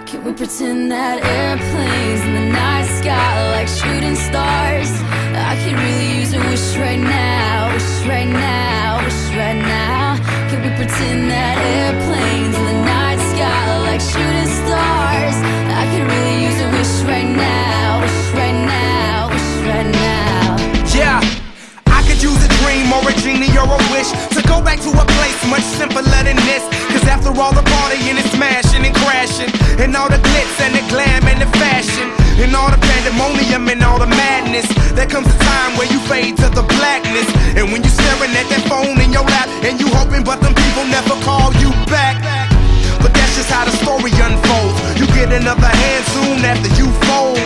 Can we pretend that airplanes in the night sky like shooting stars? I could really use a wish right now, wish right now, wish right now. Can we pretend that airplanes in the night sky like shooting stars? I could really use a wish right now, wish right now, wish right now. Yeah, I could use a dream or a genie or a wish to go back to a place much simpler than this. Cause after all the partying and smashing and crashing, and all the glitz and the glam and the fashion, and all the pandemonium and all the madness, there comes a time where you fade to the blackness. And when you staring at that phone in your lap, and you hoping but them people never call you back. But that's just how the story unfolds. You get another hand soon after you fold.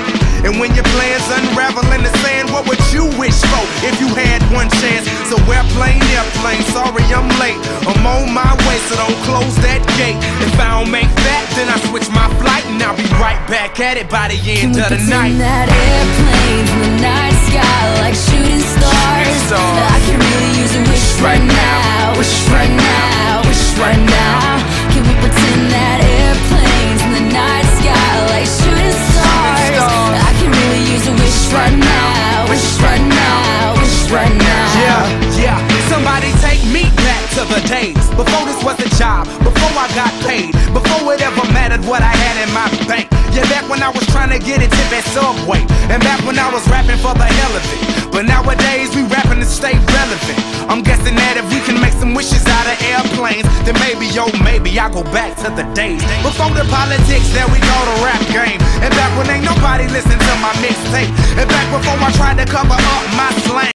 And when your plans unravel in the sand, what would you wish for if you had one chance? So airplane, sorry I'm late, I'm on my way, so don't close that gate. If I don't make that, then I switch my flight, and I'll be right back at it by the end of the night. Can we pretend that airplanes in the night sky like shooting stars? I can really use a wish right now, wish right now, wish right now. Can we pretend that airplanes in the night sky like shooting stars? I can really use a wish right now, wish right now, wish right now. Yeah, somebody take me back to the days before this was a job, before I got paid, before it ever mattered what I had in my bank. Yeah, back when I was trying to get a tip at Subway, and back when I was rapping for the hell of it. But nowadays we rapping to stay relevant. I'm guessing that if we can make some wishes out of airplanes, then maybe, yo, maybe I'll go back to the days before the politics that we call the rap game. And back when ain't nobody listened to my mixtape, and back before I tried to cover up my slang.